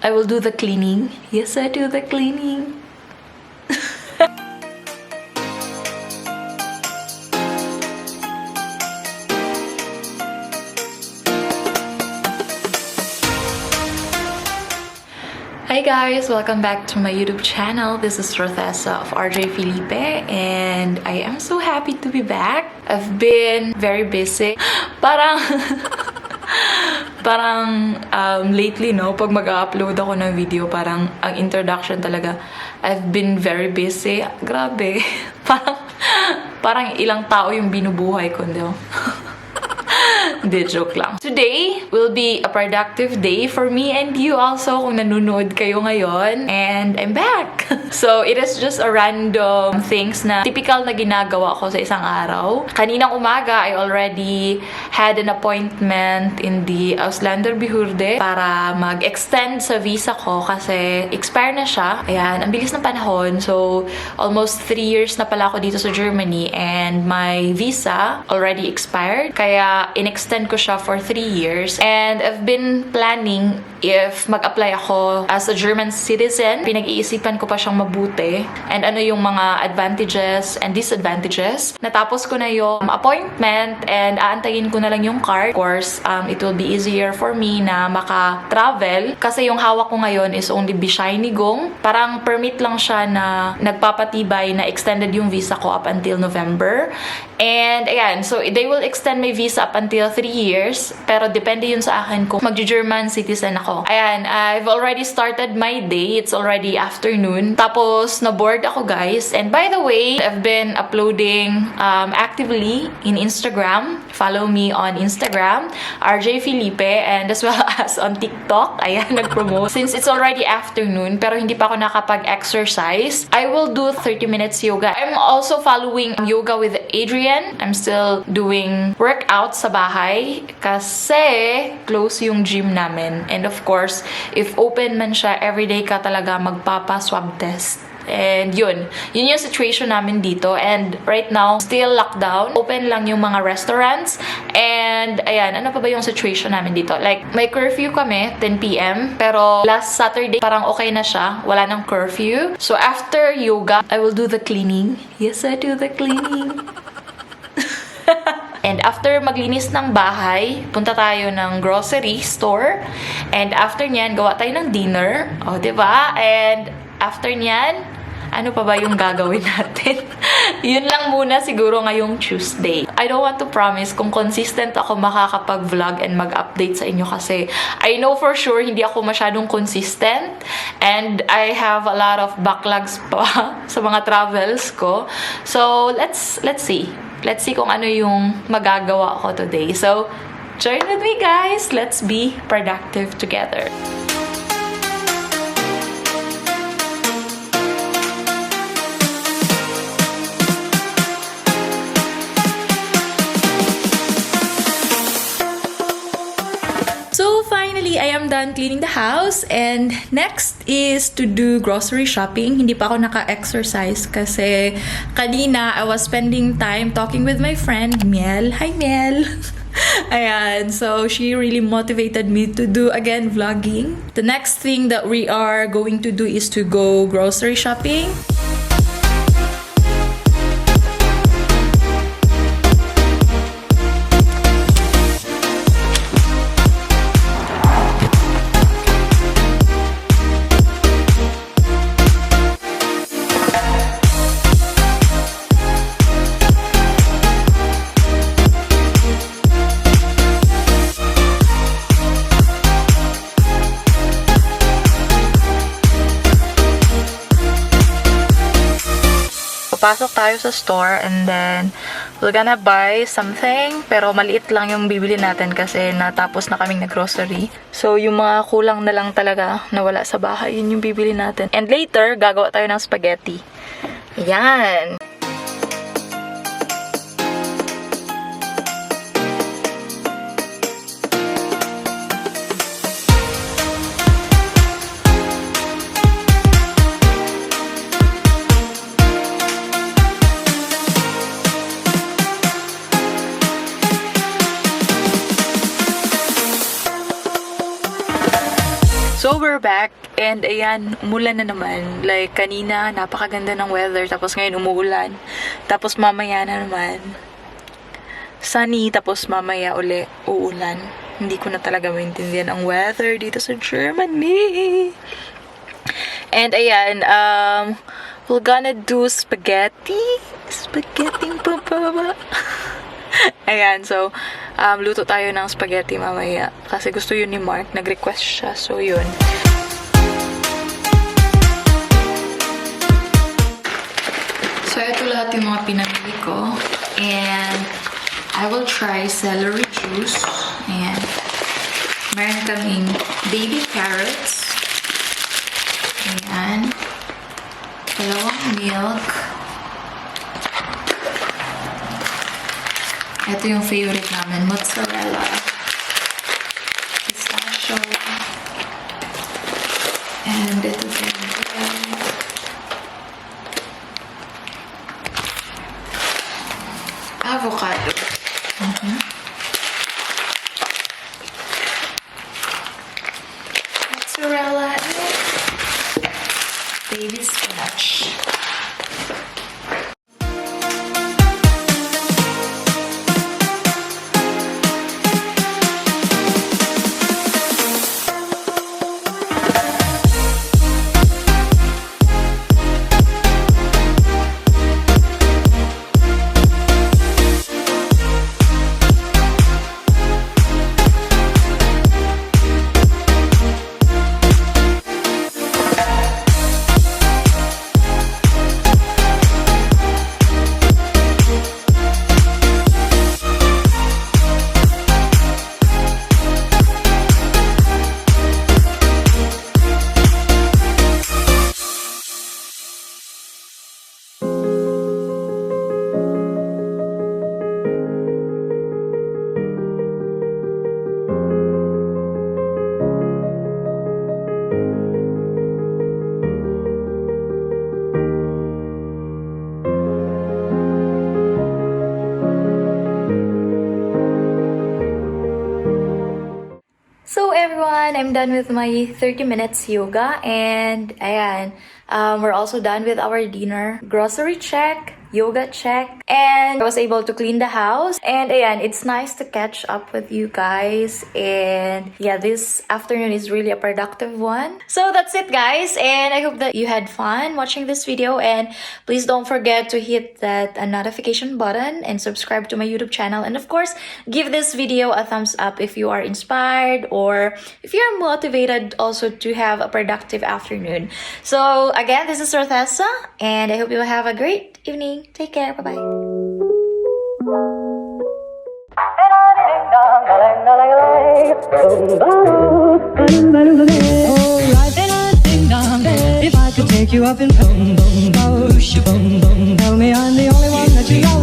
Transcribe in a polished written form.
I will do the cleaning. Yes, I do the cleaning. Hi guys! Welcome back to my YouTube channel. This is Rothessa of rjphilippi and I am so happy to be back. I've been very busy. Lately, no, pag mag-upload ako ng video, parang ang introduction talaga, I've been very busy. Grabe. Parang ilang tao yung binubuhay ko, no? Hindi, joke lang. Today will be a productive day for me and you also kung nanonood kayo ngayon. And I'm back! So, it is just a random things na typical na ginagawa ko sa isang araw. Kaninang umaga, I already had an appointment in the Auslander Behörde para mag-extend sa visa ko kasi expire na siya. Ayan, ang bilis ng panahon. So, almost 3 years na pala ako dito sa Germany and my visa already expired. Kaya, in-extend ko siya for 3 years. And I've been planning if mag-apply ako as a German citizen. Pinag-iisipan ko pa siyang mabuti. And ano yung mga advantages and disadvantages. Natapos ko na yung appointment and aantayin ko na lang yung card. Of course, it will be easier for me na maka-travel. Kasi yung hawak ko ngayon is only Bescheinigung. Parang permit lang siya na nagpapatibay na extended yung visa ko up until November. And ayan, so they will extend my visa up until 3 years. Pero depende yun sa akin kung mag-German citizen ako. Ayan, I've already started my day. It's already afternoon. Tapos, na-bored ako guys. And by the way, I've been uploading actively in Instagram. Follow me on Instagram, rjphilippi, and as well as on TikTok. Ayan, nag-promote. Since it's already afternoon, pero hindi pa ako nakapag-exercise, I will do 30 minutes yoga. I'm also following yoga with Adrian. I'm still doing workouts sa bahay kasi close yung gym namin. And of course, if open man siya, everyday ka talaga magpapa-swab test. And yun yung situation namin dito. And right now, still lockdown. Open lang yung mga restaurants. And ayan, ano pa ba yung situation namin dito? Like, may curfew kami, 10 p.m. Pero last Saturday, parang okay na siya. Wala nang curfew. So after yoga, I will do the cleaning. Yes, I do the cleaning. And after maglinis ng bahay, punta tayo ng grocery store. And after nyan, gawa tayo ng dinner. O, diba? And after nyan, ano pa ba yung gagawin natin? Yun lang muna siguro ngayong Tuesday. I don't want to promise kung consistent ako makakapag-vlog and mag-update sa inyo kasi I know for sure hindi ako masyadong consistent and I have a lot of backlogs pa sa mga travels ko. So, let's see. Let's see kung ano yung magagawa ko today. So, join with me guys. Let's be productive together. So finally, I am done cleaning the house and next is to do grocery shopping. Hindi pa ako naka-exercise kasi kanina I was spending time talking with my friend Miel. Hi Miel! Ayan, so she really motivated me to do again vlogging. The next thing that we are going to do is to go grocery shopping. Pasok tayo sa store and then we're gonna buy something pero maliit lang yung bibili natin kasi natapos na kaming nag-grocery. So yung mga kulang na lang talaga na wala sa bahay, yun yung bibili natin. And later, gagawa tayo ng spaghetti. Ayan! So we're we're back. And ayan, umulan na naman. Like, kanina, napakaganda ng weather. Tapos ngayon, umuulan. Tapos mamaya na naman, sunny. Tapos mamaya uli, uulan. Hindi ko na talaga maintindihan ang weather dito sa Germany. And ayan, we're gonna do spaghetti. Spaghetti pa. Ayan, so, luto tayo ng spaghetti mamaya. Kasi gusto yun ni Mark. Nag-request siya. So, yun. So, ito lahat yung mga pinamili ko. And, I will try celery juice. Ayan. Meron kaming baby carrots. Ayan. Dalawang milk. Ito yung favorite namin, mozzarella, pistachio, and ito din, avocado. Mozzarella and baby spinach. So everyone, I'm done with my 30 minutes yoga, and ayan, we're also done with our dinner. Grocery check, yoga check, and I was able to clean the house. And ayan, it's nice to catch up with you guys. And yeah, this afternoon is really a productive one. So that's it, guys, and I hope that you had fun watching this video. And please don't forget to hit that notification button and subscribe to my YouTube channel. And of course, give this video a thumbs up if you are inspired or if you're motivated also to have a productive afternoon. So again, this is Rothessa, and I hope you will have a great evening. Take care. Bye-bye. If I could take you up in boom, boom, boom, boom, boom, tell me I'm the only one that you know.